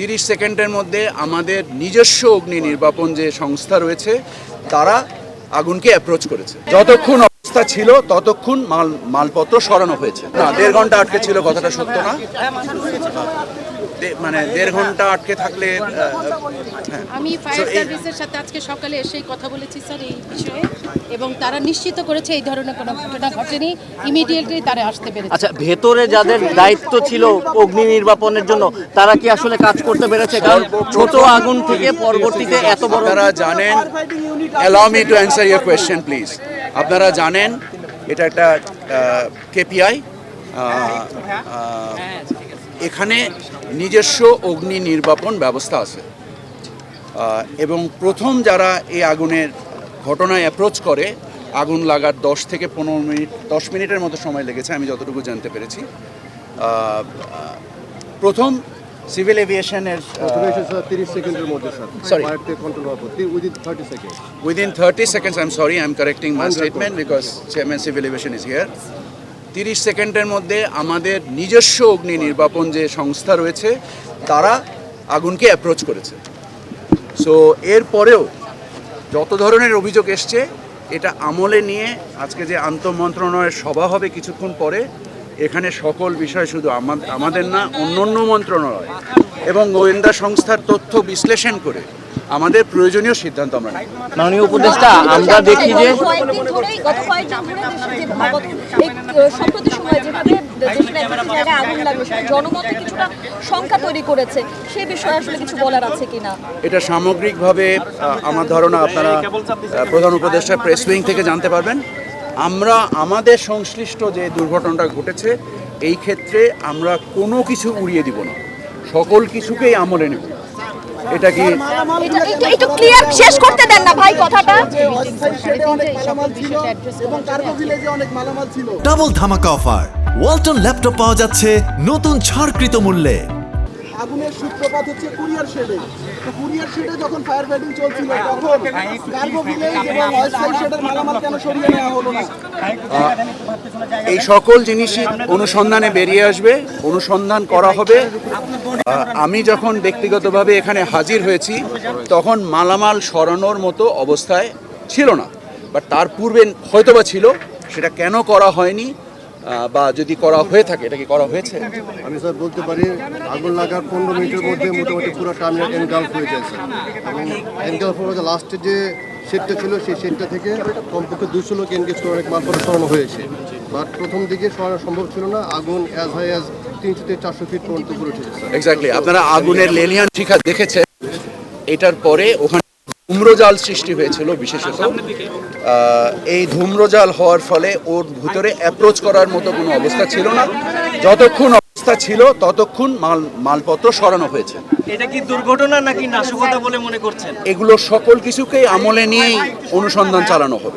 30 সেকেন্ডের মধ্যে আমাদের নিজস্ব অগ্নি নির্বাপন যে সংস্থা রয়েছে তারা আগুনকে অ্যাপ্রোচ করেছে। যতক্ষণ অবস্থা ছিল ততক্ষণ মালপত্র সরানো হয়েছে। না, 1.5 ঘন্টা আটকে ছিল, কথাটা সত্য না। মানে 1.5 ঘন্টা আটকে থাকলে আমি ফায়ার সার্ভিসের সাথে আজকে সকালে এসেই কথা বলেছি স্যার এই বিষয়ে, এবং তারা নিশ্চিত করেছে এই ধরনের কোনো ঘটনা ঘটেনি। ইমিডিয়েটলি তারা আসতে পেরেছে। আচ্ছা, ভেতরে যাদের দায়িত্ব ছিল অগ্নি নির্বাপনের জন্য তারা কি আসলে কাজ করতে পেরেছে? কারণ ছোট আগুন থেকে পরবর্তীতে এত বড়। আপনারা জানেন, allow me to answer your question please. আপনারা জানেন এটা একটা কেপিআই, এখানে নিজস্ব অগ্নি নির্বাপন ব্যবস্থা আছে, এবং প্রথম যারা এই আগুনের ঘটনায় অ্যাপ্রোচ করে, আগুন লাগার 10 থেকে 15 মিনিট 10 মিনিটের মতো সময় লেগেছে আমি যতটুকু জানতে পেরেছি। প্রথম সিভিল এভিয়েশনের 30 সেকেন্ডের মধ্যে স্যার, Sorry. ফায়ারকে কন্ট্রোল হওয়ার পর within 30 second. Within 30 seconds, I'm sorry, I'm correcting my statement because Chairman Civil Aviation is here. 30 সেকেন্ডের মধ্যে আমাদের নিজস্ব অগ্নি নির্বাপন যে সংস্থা রয়েছে তারা আগুনকে অ্যাপ্রোচ করেছে। সো এরপরেও যত ধরনের অভিযোগ এসছে এটা আমলে নিয়ে আজকে যে আন্তঃমন্ত্রণালয়ের সভা হবে কিছুক্ষণ পরে, এখানে সকল বিষয় শুধু আমাদের না, অন্য মন্ত্রণালয় এবং গোয়েন্দা সংস্থার তথ্য বিশ্লেষণ করে আমাদের প্রয়োজনীয় সিদ্ধান্ত আমরা নেব। মাননীয় উপদেষ্টা, আমরা দেখি যে সম্প্রতি সময়ে যেভাবে জায়গায় আগুন লাগলো সেটা জনমতে কিছুটা শঙ্কা তৈরি করেছে, সেই বিষয়ে আসলে কিছু বলার আছে কিনা? এটা সামগ্রিকভাবে আমার ধারণা আপনারা প্রধান উপদেষ্টা প্রেস উইং থেকে জানতে পারবেন। আমরা আমাদের সংশ্লিষ্ট যে দুর্ঘটনাটা ঘটেছে এই ক্ষেত্রে আমরা কোনো কিছু উড়িয়ে দিব না, সকল কিছুকেই আমলে নেব। এটা কি একটু ক্লিয়ার শেষ করতে দেন না ভাই কথাটা। ডাবল ধামাকা অফার, ওয়ালটন ল্যাপটপ পাওয়া যাচ্ছে নতুন ছাড়কৃত মূল্যে। আগুনের সূত্রপাত হচ্ছে কুরিয়ার শেডে। তো কুরিয়ার শেডে যখন ফায়ার ফাইটিং চলছিল তখন কার্গো ভিলেজ এবং অয়েল শেডের মালামাল কেন সরিয়ে নেওয়া হলো না? এই সকল জিনিসই অনুসন্ধানে বেরিয়ে আসবে, অনুসন্ধান করা হবে। আমি যখন ব্যক্তিগতভাবে এখানে হাজির হয়েছি তখন মালামাল সরানোর মতো অবস্থায় ছিল না, বাট তার পূর্বে হয়তোবা ছিল, সেটা কেন করা হয়নি বা যদি করা হয়ে থাকে এটা কি করা হয়েছে? আমি স্যার বলতে পারি আগুন লাগার 15 মিনিটের মধ্যে মোটামুটি পুরো টার্মিনাল এনগালফ হয়ে যায় স্যার, এবং এনগালফ হওয়ার লাস্টে যে শেডটা ছিল সেই শেডটা থেকে কমপক্ষে 200 লোক এনগেজ করে অনেক মালপত্র সরানো হয়েছে, বাট প্রথম দিকে সরানো সম্ভব ছিল না। আগুন অ্যাজ হাই অ্যাজ 300 থেকে 400 ফিট পর্যন্ত পুরো উঠেছে স্যার। এক্স্যাক্টলি, আপনারা আগুনের লেলিয়ান শিখা দেখেছেন। এটার পরে ওখানে ধূম্রজাল সৃষ্টি হয়েছিল বিশেষত। এই ধূম্রজাল হওয়ার ফলে ওর ভিতরে অ্যাপ্রোচ করার মতো কোনো অবস্থা ছিল না। যতক্ষণ অবস্থা ছিল ততক্ষণ মালপত্র সরানো হয়েছে। এটা কি দুর্ঘটনা নাকি নাশকতা বলে মনে করছেন? এগুলো সকল কিছুকেই আমলে নিয়েই অনুসন্ধান চালানো হবে।